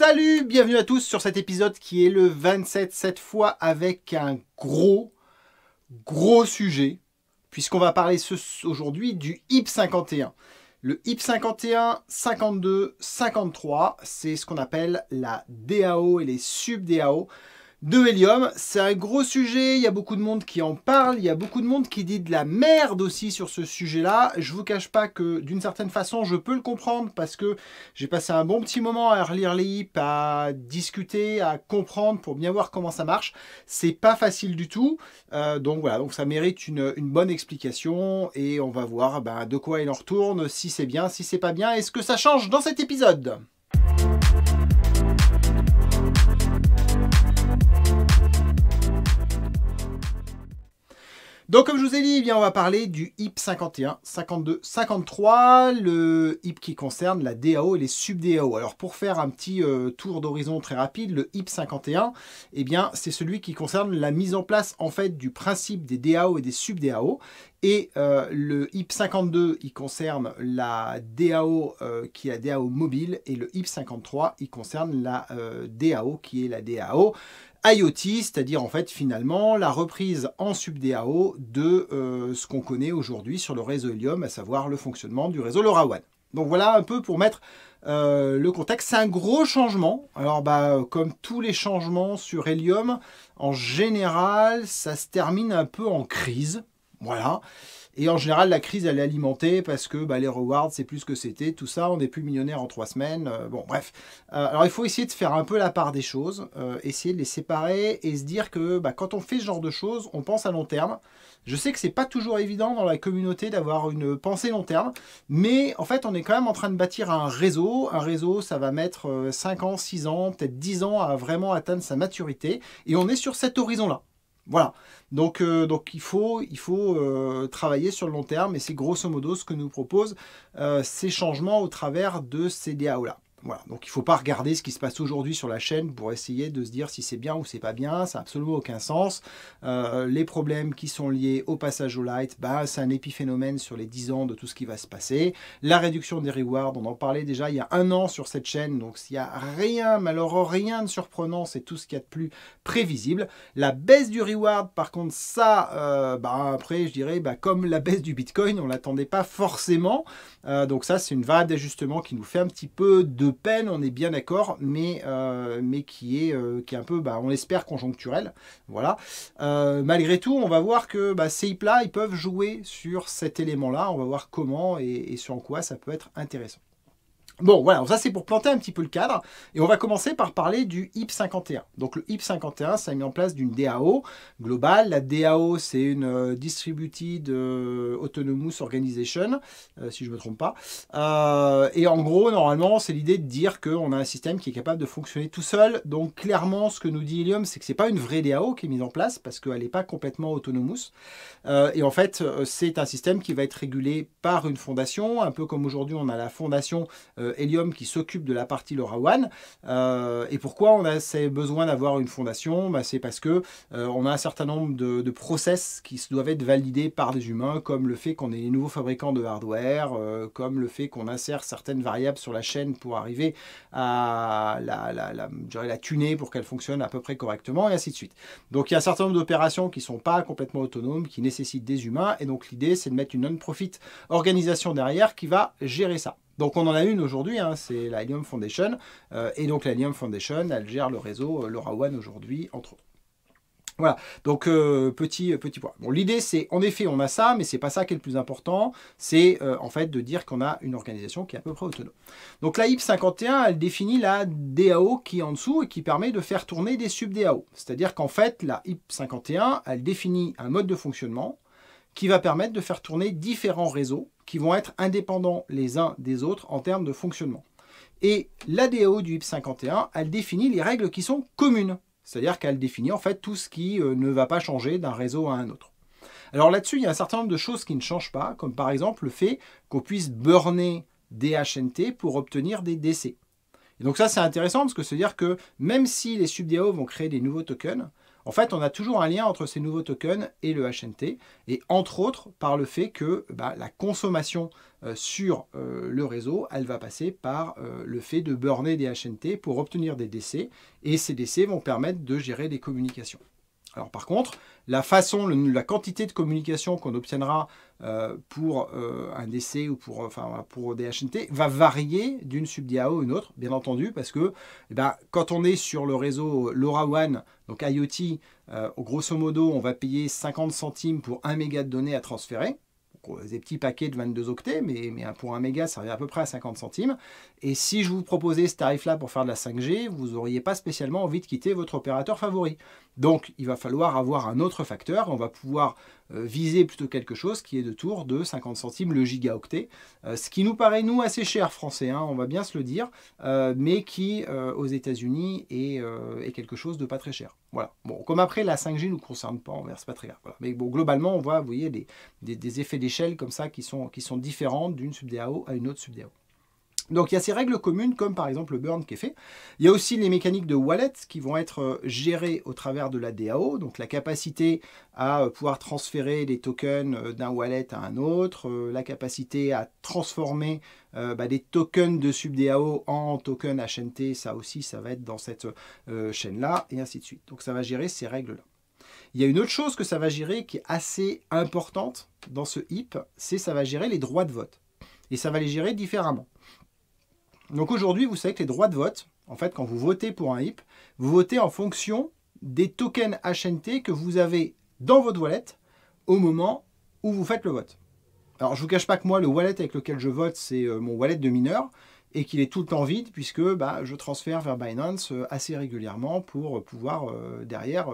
Salut, bienvenue à tous sur cet épisode qui est le 27, cette fois avec un gros sujet, puisqu'on va parler aujourd'hui du HIP 51. Le HIP 51, 52, 53, c'est ce qu'on appelle la DAO et les sub-DAO de Helium. C'est un gros sujet, il y a beaucoup de monde qui en parle, il y a beaucoup de monde qui dit de la merde aussi sur ce sujet-là. Je vous cache pas que d'une certaine façon, je peux le comprendre parce que j'ai passé un bon petit moment à relire les HIP, à discuter, à comprendre pour bien voir comment ça marche. C'est pas facile du tout, donc voilà, donc ça mérite une bonne explication et on va voir de quoi il en retourne, si c'est bien, si c'est pas bien, et ce que ça change dans cet épisode. Donc comme je vous ai dit, eh bien, on va parler du HIP 51, 52, 53, le HIP qui concerne la DAO et les sub-DAO. Alors pour faire un petit tour d'horizon très rapide, le HIP 51, eh bien, c'est celui qui concerne la mise en place en fait du principe des DAO et des sub-DAO. Et le HIP 52, il concerne la DAO qui est la DAO mobile, et le HIP 53, il concerne la DAO qui est la DAO IoT, c'est-à-dire en fait finalement la reprise en sub-DAO de ce qu'on connaît aujourd'hui sur le réseau Helium, à savoir le fonctionnement du réseau LoRaWAN. Donc voilà un peu pour mettre le contexte. C'est un gros changement. Alors comme tous les changements sur Helium, en général ça se termine un peu en crise. Voilà. Et en général, la crise, elle est alimentée parce que les rewards, c'est plus ce que c'était. Tout ça, on n'est plus millionnaire en 3 semaines. Bon, bref. Alors, il faut essayer de faire un peu la part des choses, essayer de les séparer et se dire que quand on fait ce genre de choses, on pense à long terme. Je sais que c'est pas toujours évident dans la communauté d'avoir une pensée long terme, mais en fait, on est quand même en train de bâtir un réseau. Un réseau, ça va mettre 5 ans, 6 ans, peut-être 10 ans à vraiment atteindre sa maturité. Et on est sur cet horizon-là. Voilà, donc il faut travailler sur le long terme, et c'est grosso modo ce que nous proposent ces changements au travers de ces DAO-là. Voilà, donc il ne faut pas regarder ce qui se passe aujourd'hui sur la chaîne pour essayer de se dire si c'est bien ou c'est pas bien, ça n'a absolument aucun sens. Les problèmes qui sont liés au passage au light, c'est un épiphénomène sur les 10 ans de tout ce qui va se passer. La réduction des rewards, on en parlait déjà il y a 1 an sur cette chaîne, donc s'il n'y a rien, mais alors rien de surprenant, c'est tout ce qu'il y a de plus prévisible. La baisse du reward, par contre, ça, après je dirais, comme la baisse du Bitcoin, on ne l'attendait pas forcément. Donc ça, c'est une variable d'ajustement qui nous fait un petit peu de peine, on est bien d'accord, mais qui est un peu, on espère, conjoncturel. Voilà. Malgré tout, on va voir que ces HIP-là, ils peuvent jouer sur cet élément-là. On va voir comment et sur quoi ça peut être intéressant. Bon, voilà, ça c'est pour planter un petit peu le cadre, et on va commencer par parler du HIP 51. Donc le HIP 51, ça a mis en place d'une DAO globale. La DAO, c'est une Distributed Autonomous Organization, si je ne me trompe pas. Et en gros, normalement, c'est l'idée de dire qu'on a un système qui est capable de fonctionner tout seul. Donc clairement, ce que nous dit Helium, c'est que ce n'est pas une vraie DAO qui est mise en place, parce qu'elle n'est pas complètement autonomous. Et en fait, c'est un système qui va être régulé par une fondation, un peu comme aujourd'hui on a la fondation Helium qui s'occupe de la partie LoRaWAN. Et pourquoi on a besoin d'avoir une fondation? C'est parce que on a un certain nombre de process qui doivent être validés par des humains, comme le fait qu'on ait les nouveaux fabricants de hardware, comme le fait qu'on insère certaines variables sur la chaîne pour arriver à la tuner pour qu'elle fonctionne à peu près correctement, et ainsi de suite. Donc il y a un certain nombre d'opérations qui ne sont pas complètement autonomes, qui nécessitent des humains, et donc l'idée c'est de mettre une non-profit organisation derrière qui va gérer ça. Donc on en a une aujourd'hui, c'est la Helium Foundation, et donc la Helium Foundation, elle gère le réseau LoRaWAN aujourd'hui, entre autres. Voilà, donc petit point. Bon, l'idée c'est, en effet, on a ça, mais c'est pas ça qui est le plus important, c'est en fait de dire qu'on a une organisation qui est à peu près autonome. Donc la HIP 51, elle définit la DAO qui est en dessous et qui permet de faire tourner des sub-DAO. C'est-à-dire qu'en fait, la HIP 51, elle définit un mode de fonctionnement qui va permettre de faire tourner différents réseaux qui vont être indépendants les uns des autres en termes de fonctionnement. Et la DAO du HIP 51, elle définit les règles qui sont communes. C'est-à-dire qu'elle définit en fait tout ce qui ne va pas changer d'un réseau à un autre. Alors là-dessus, il y a un certain nombre de choses qui ne changent pas, comme par exemple le fait qu'on puisse burner des HNT pour obtenir des DC. Et donc ça, c'est intéressant parce que c'est-à-dire que même si les sub-DAO vont créer des nouveaux tokens, En fait, on a toujours un lien entre ces nouveaux tokens et le HNT, et entre autres par le fait que la consommation sur le réseau, elle va passer par le fait de burner des HNT pour obtenir des DC, et ces DC vont permettre de gérer des communications. Alors par contre, la quantité de communication qu'on obtiendra pour un DC ou pour des HNT va varier d'une sub-DAO à une autre, bien entendu, parce que quand on est sur le réseau LoRaWAN, donc IoT, grosso modo, on va payer 50 centimes pour 1 méga de données à transférer. Des petits paquets de 22 octets, mais pour 1 méga, ça revient à peu près à 50 centimes. Et si je vous proposais ce tarif-là pour faire de la 5G, vous n'auriez pas spécialement envie de quitter votre opérateur favori. Donc, il va falloir avoir un autre facteur. On va pouvoir viser plutôt quelque chose qui est de tour de 50 centimes le gigaoctet. Ce qui nous paraît, nous, assez cher français, hein, on va bien se le dire, mais qui, aux États-Unis, est quelque chose de pas très cher. Voilà. Bon, comme après, la 5G ne nous concerne pas, c'est pas très grave. Voilà. Mais bon, globalement, on voit, vous voyez, des effets d'échelle comme ça qui sont différents d'une sub-DAO à une autre sub-DAO. Donc il y a ces règles communes comme par exemple le burn qui est fait. Il y a aussi les mécaniques de wallet qui vont être gérées au travers de la DAO, donc la capacité à pouvoir transférer les tokens d'un wallet à un autre, la capacité à transformer des tokens de sub-DAO en tokens HNT, ça aussi ça va être dans cette chaîne-là, et ainsi de suite. Donc ça va gérer ces règles-là. Il y a une autre chose que ça va gérer qui est assez importante dans ce HIP, c'est ça va gérer les droits de vote. Et ça va les gérer différemment. Donc aujourd'hui, vous savez que les droits de vote, en fait, quand vous votez pour un HIP, vous votez en fonction des tokens HNT que vous avez dans votre wallet au moment où vous faites le vote. Alors, je ne vous cache pas que moi, le wallet avec lequel je vote, c'est mon wallet de mineur et qu'il est tout le temps vide puisque je transfère vers Binance assez régulièrement pour pouvoir derrière,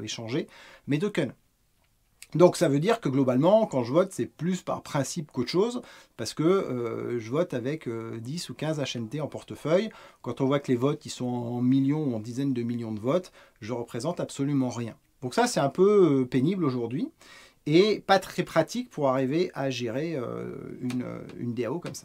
échanger mes tokens. Donc ça veut dire que globalement, quand je vote, c'est plus par principe qu'autre chose, parce que je vote avec 10 ou 15 HNT en portefeuille. Quand on voit que les votes ils sont en millions ou en dizaines de millions de votes, je représente absolument rien. Donc ça, c'est un peu pénible aujourd'hui, et pas très pratique pour arriver à gérer une DAO comme ça.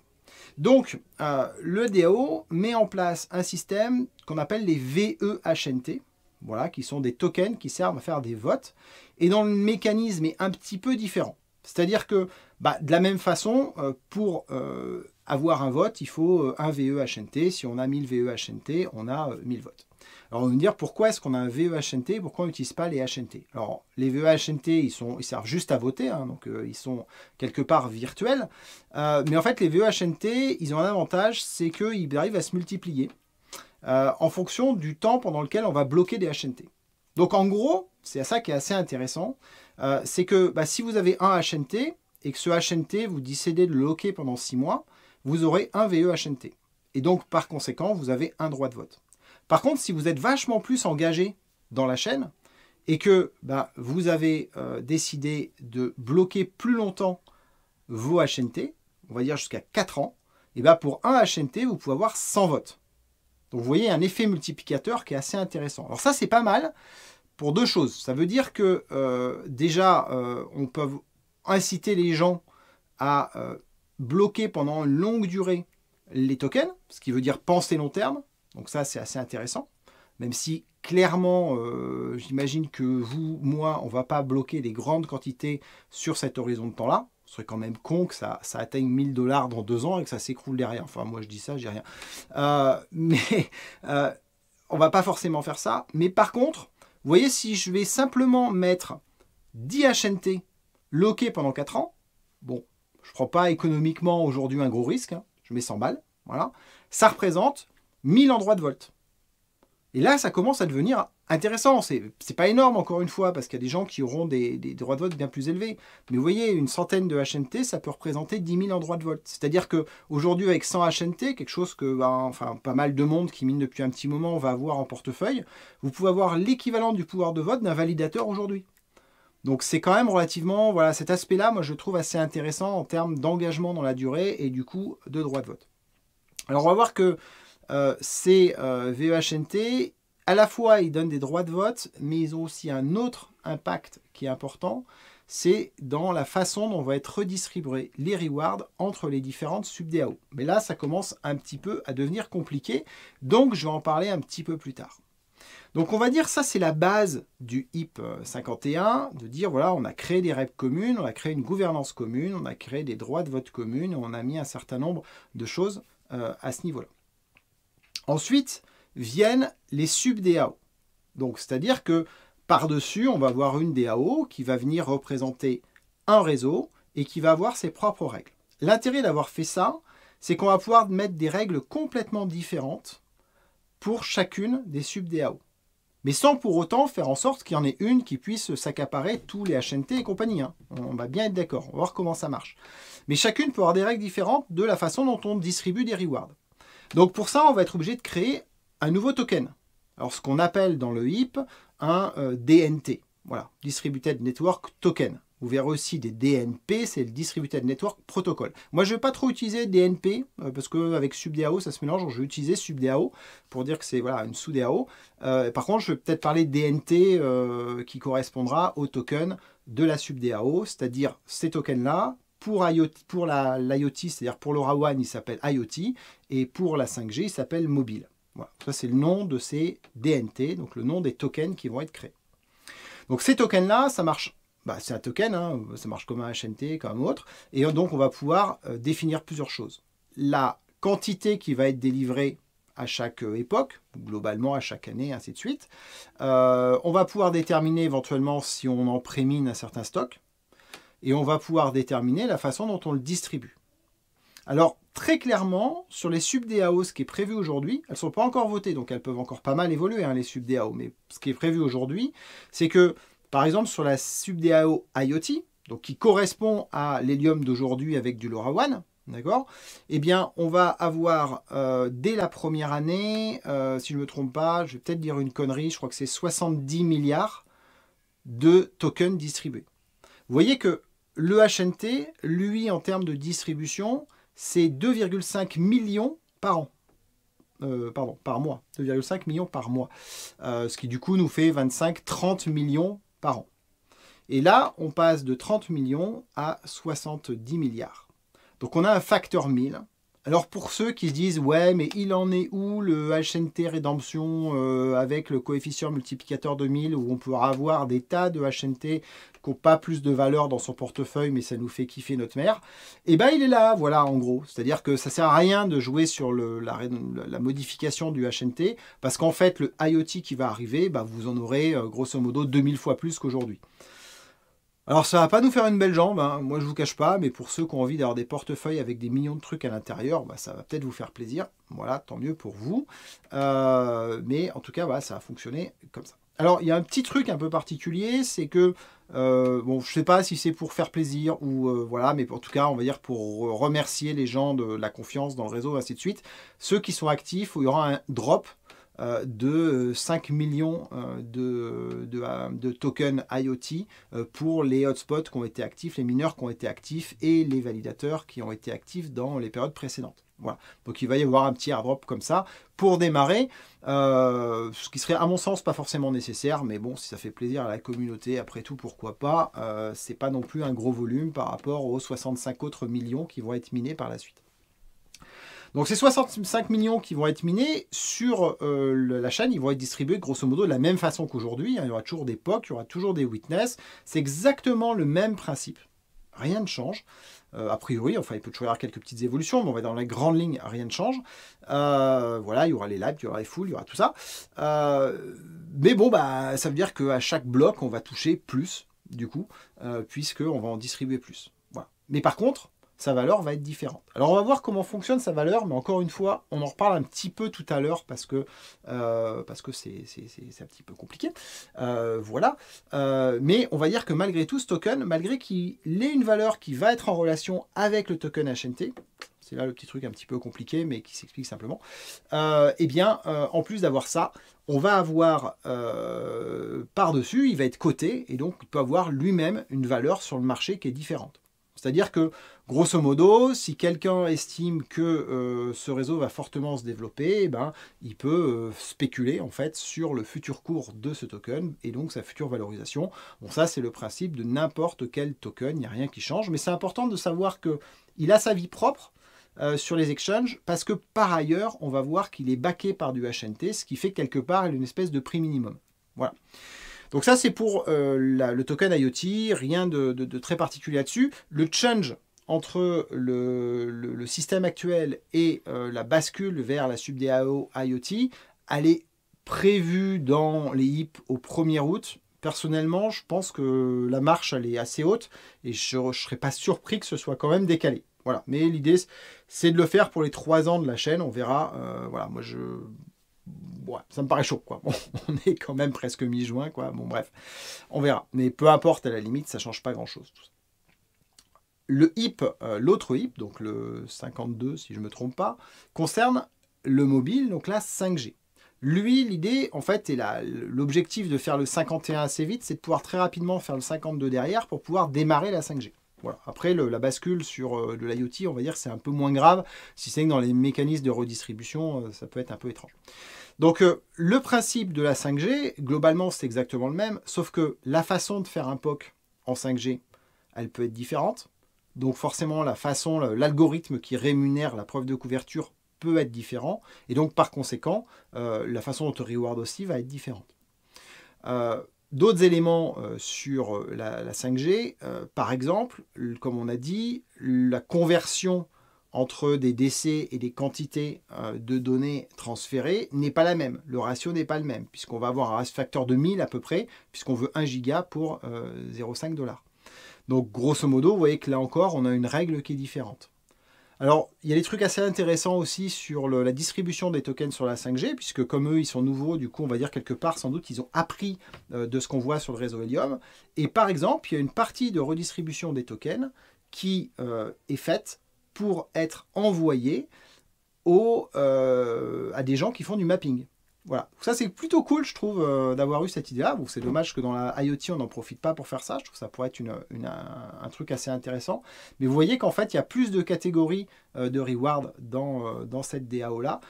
Donc, le DAO met en place un système qu'on appelle les VEHNT, voilà, qui sont des tokens qui servent à faire des votes, et dont le mécanisme est un petit peu différent. C'est-à-dire que, de la même façon, pour avoir un vote, il faut un VEHNT. Si on a 1000 VEHNT, on a 1000 votes. Alors, on va me dire, pourquoi est-ce qu'on a un VEHNT, pourquoi on n'utilise pas les HNT? Alors, les VEHNT, ils servent juste à voter, hein, donc ils sont quelque part virtuels. Mais en fait, les VEHNT, ils ont un avantage, c'est qu'ils arrivent à se multiplier en fonction du temps pendant lequel on va bloquer des HNT. Donc en gros, c'est ça qui est assez intéressant, c'est que si vous avez un HNT et que ce HNT, vous décidez de le loquer pendant 6 mois, vous aurez un VEHNT. Et donc par conséquent, vous avez un droit de vote. Par contre, si vous êtes vachement plus engagé dans la chaîne et que vous avez décidé de bloquer plus longtemps vos HNT, on va dire jusqu'à 4 ans, et pour un HNT, vous pouvez avoir 100 votes. Donc vous voyez un effet multiplicateur qui est assez intéressant. Alors ça, c'est pas mal pour deux choses. Ça veut dire que déjà, on peut inciter les gens à bloquer pendant une longue durée les tokens, ce qui veut dire penser long terme. Donc ça, c'est assez intéressant. Même si clairement, j'imagine que vous, moi, on ne va pas bloquer des grandes quantités sur cet horizon de temps-là. Ce serait quand même con que ça atteigne 1000 $ dans 2 ans et que ça s'écroule derrière. Enfin, moi, je dis ça, je dis rien. Mais on va pas forcément faire ça. Mais par contre, vous voyez, si je vais simplement mettre 10 HNT loqués pendant 4 ans, bon, je ne prends pas économiquement aujourd'hui un gros risque, hein, je mets 100 balles, voilà, ça représente 1000 endroits de vote. Et là, ça commence à devenir intéressant. C'est pas énorme, encore une fois, parce qu'il y a des gens qui auront des droits de vote bien plus élevés. Mais vous voyez, une centaine de HNT, ça peut représenter 10 000 endroits de vote. C'est-à-dire qu'aujourd'hui, avec 100 HNT, quelque chose que pas mal de monde qui mine depuis un petit moment va avoir en portefeuille, vous pouvez avoir l'équivalent du pouvoir de vote d'un validateur aujourd'hui. Donc c'est quand même relativement, voilà, cet aspect-là, moi je le trouve assez intéressant en termes d'engagement dans la durée et du coup de droit de vote. Alors on va voir que ces VEHNT, à la fois ils donnent des droits de vote, mais ils ont aussi un autre impact qui est important, c'est dans la façon dont vont être redistribués les rewards entre les différentes sub-DAO. Mais là, ça commence un petit peu à devenir compliqué, donc je vais en parler un petit peu plus tard. Donc on va dire ça c'est la base du HIP 51, de dire voilà on a créé des règles communes, on a créé une gouvernance commune, on a créé des droits de vote communes, on a mis un certain nombre de choses à ce niveau-là. Ensuite viennent les sub-DAO. Donc c'est-à-dire que par-dessus on va avoir une DAO qui va venir représenter un réseau et qui va avoir ses propres règles. L'intérêt d'avoir fait ça, c'est qu'on va pouvoir mettre des règles complètement différentes pour chacune des sub-DAO. Mais sans pour autant faire en sorte qu'il y en ait une qui puisse s'accaparer tous les HNT et compagnie. Hein. On va bien être d'accord, on va voir comment ça marche. Mais chacune peut avoir des règles différentes de la façon dont on distribue des rewards. Donc pour ça, on va être obligé de créer un nouveau token. Alors ce qu'on appelle dans le HIP un DNT. Voilà, Distributed Network Token. Vous verrez aussi des DNP, c'est le Distributed Network Protocol. Moi, je ne vais pas trop utiliser DNP, parce qu'avec SubDAO, ça se mélange. Donc je vais utiliser SubDAO pour dire que c'est voilà, une sous-DAO. Par contre, je vais peut-être parler de DNT qui correspondra au token de la SubDAO, c'est-à-dire ces tokens-là, pour l'IoT, c'est-à-dire pour LoRaWAN, il s'appelle IoT, et pour la 5G, il s'appelle mobile. Voilà. Ça, c'est le nom de ces DNT, donc le nom des tokens qui vont être créés. Donc ces tokens-là, ça marche. Bah, c'est un token, hein, ça marche comme un HNT, comme un autre. Et donc, on va pouvoir définir plusieurs choses. La quantité qui va être délivrée à chaque époque, globalement à chaque année, ainsi de suite. On va pouvoir déterminer éventuellement si on en prémine un certain stock. Et on va pouvoir déterminer la façon dont on le distribue. Alors, très clairement, sur les sub-DAO, ce qui est prévu aujourd'hui, elles ne sont pas encore votées, donc elles peuvent encore pas mal évoluer, hein, les sub-DAO. Mais ce qui est prévu aujourd'hui, c'est que par exemple, sur la sub-DAO IoT, donc qui correspond à l'hélium d'aujourd'hui avec du LoRaWAN, d'accord? Eh bien, on va avoir, dès la première année, si je ne me trompe pas, je vais peut-être dire une connerie, je crois que c'est 70 milliards de tokens distribués. Vous voyez que le HNT, lui, en termes de distribution, c'est 2,5 millions par an. Par mois. 2,5 millions par mois. Ce qui, du coup, nous fait 25-30 millions par an. Et là, on passe de 30 millions à 70 milliards. Donc on a un facteur 1000. Alors pour ceux qui se disent, ouais, mais il en est où le HNT rédemption avec le coefficient multiplicateur de 1000, où on pourra avoir des tas de HNT qui n'ont pas plus de valeur dans son portefeuille, mais ça nous fait kiffer notre mère. Et bien il est là, voilà, en gros. C'est-à-dire que ça ne sert à rien de jouer sur la modification du HNT, parce qu'en fait, le IoT qui va arriver, bah, vous en aurez grosso modo 2000 fois plus qu'aujourd'hui. Alors ça va pas nous faire une belle jambe, hein. Moi je vous cache pas, mais pour ceux qui ont envie d'avoir des portefeuilles avec des millions de trucs à l'intérieur, bah, ça va peut-être vous faire plaisir. Voilà, tant mieux pour vous. Mais en tout cas, voilà, ça va fonctionner comme ça. Alors il y a un petit truc un peu particulier, c'est que, bon, je sais pas si c'est pour faire plaisir ou voilà, mais en tout cas, on va dire pour remercier les gens de la confiance dans le réseau, ainsi de suite. Ceux qui sont actifs, où il y aura un drop de 5 millions de tokens IoT pour les hotspots qui ont été actifs, les mineurs qui ont été actifs et les validateurs qui ont été actifs dans les périodes précédentes. Voilà. Donc il va y avoir un petit airdrop comme ça pour démarrer, ce qui serait à mon sens pas forcément nécessaire, mais bon, si ça fait plaisir à la communauté, après tout, pourquoi pas. C'est pas non plus un gros volume par rapport aux 65 autres millions qui vont être minés par la suite. Donc ces 65 millions qui vont être minés sur la chaîne, ils vont être distribués grosso modo de la même façon qu'aujourd'hui. Il y aura toujours des POC, il y aura toujours des witness. C'est exactement le même principe. Rien ne change. A priori, enfin il peut toujours y avoir quelques petites évolutions, mais on va dans la grande ligne, rien ne change. Voilà, il y aura les lives, il y aura les fulls, il y aura tout ça. Mais bon, bah, ça veut dire qu'à chaque bloc, on va toucher plus, du coup, puisqu'on va en distribuer plus. Voilà. Mais par contre, sa valeur va être différente. Alors on va voir comment fonctionne sa valeur, mais encore une fois, on en reparle un petit peu tout à l'heure parce que c'est un petit peu compliqué. Voilà. Mais on va dire que malgré tout, ce token, malgré qu'il ait une valeur qui va être en relation avec le token HNT, c'est là le petit truc un petit peu compliqué, mais qui s'explique simplement, eh bien, en plus d'avoir ça, on va avoir par-dessus, il va être coté, et donc il peut avoir lui-même une valeur sur le marché qui est différente. C'est-à-dire que, grosso modo, si quelqu'un estime que ce réseau va fortement se développer, eh ben, il peut spéculer en fait sur le futur cours de ce token et donc sa future valorisation. Bon, ça, c'est le principe de n'importe quel token, il n'y a rien qui change, mais c'est important de savoir qu'il a sa vie propre, sur les exchanges, parce que par ailleurs, on va voir qu'il est backé par du HNT, ce qui fait quelque part une espèce de prix minimum. Voilà. Donc ça, c'est pour le token IoT, rien de très particulier là-dessus. Le change entre le système actuel et la bascule vers la sub-DAO IoT, elle est prévue dans les HIP au 1er août. Personnellement, je pense que la marche, elle est assez haute et je ne serais pas surpris que ce soit quand même décalé. Voilà. Mais l'idée, c'est de le faire pour les 3 ans de la chaîne. On verra. Voilà, moi, ouais, ça me paraît chaud, quoi. Bon, on est quand même presque mi-juin, quoi. Bon, bref, on verra. Mais peu importe, à la limite, ça ne change pas grand-chose. Le HIP, l'autre HIP, donc le 52, si je ne me trompe pas, concerne le mobile, donc la 5G. Lui, l'idée, en fait, et l'objectif de faire le 51 assez vite, c'est de pouvoir très rapidement faire le 52 derrière pour pouvoir démarrer la 5G. Voilà. Après, la bascule sur de l'IoT, on va dire que c'est un peu moins grave, si c'est que dans les mécanismes de redistribution, ça peut être un peu étrange. Donc, le principe de la 5G, globalement, c'est exactement le même, sauf que la façon de faire un POC en 5G, elle peut être différente. Donc, forcément, l'algorithme qui rémunère la preuve de couverture peut être différent, et donc par conséquent, la façon dont on reward aussi va être différente. D'autres éléments sur la 5G, par exemple, comme on a dit, la conversion entre des décès et des quantités de données transférées n'est pas la même. Le ratio n'est pas le même, puisqu'on va avoir un ratio facteur de 1000 à peu près, puisqu'on veut 1 giga pour 0,5 $. Donc grosso modo, vous voyez que là encore, on a une règle qui est différente. Alors, il y a des trucs assez intéressants aussi sur la distribution des tokens sur la 5G, puisque comme eux, ils sont nouveaux, du coup, on va dire quelque part, sans doute, ils ont appris de ce qu'on voit sur le réseau Helium. Et par exemple, il y a une partie de redistribution des tokens qui est faite pour être envoyée à des gens qui font du mapping. Voilà, donc ça c'est plutôt cool, je trouve, d'avoir eu cette idée-là. Bon, c'est dommage que dans la IoT, on n'en profite pas pour faire ça. Je trouve que ça pourrait être un truc assez intéressant. Mais vous voyez qu'en fait, il y a plus de catégories de reward dans cette DAO-là,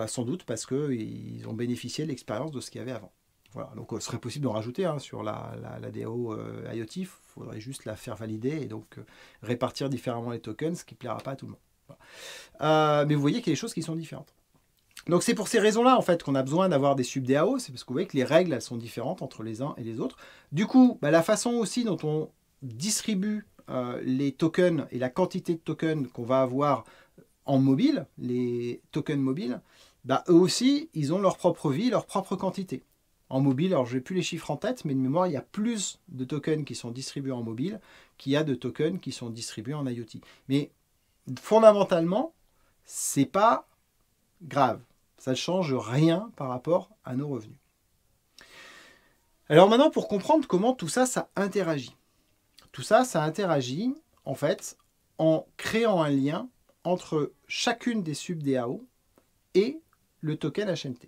sans doute parce qu'ils ont bénéficié de l'expérience de ce qu'il y avait avant. Voilà, donc ce serait possible d'en rajouter sur la DAO IoT. Il faudrait juste la faire valider et donc répartir différemment les tokens, ce qui ne plaira pas à tout le monde. Voilà. Mais vous voyez qu'il y a des choses qui sont différentes. Donc c'est pour ces raisons-là en fait qu'on a besoin d'avoir des sub-DAO, c'est parce que vous voyez que les règles elles sont différentes entre les uns et les autres. Du coup, la façon aussi dont on distribue les tokens et la quantité de tokens qu'on va avoir en mobile, les tokens mobiles, eux aussi, ils ont leur propre vie, leur propre quantité. En mobile, alors je n'ai plus les chiffres en tête, mais de mémoire, il y a plus de tokens qui sont distribués en mobile qu'il y a de tokens qui sont distribués en IoT. Mais fondamentalement, c'est pas grave. Ça ne change rien par rapport à nos revenus. Alors maintenant, pour comprendre comment tout ça, ça interagit. Tout ça, ça interagit, en fait, en créant un lien entre chacune des sub-DAO et le token HNT.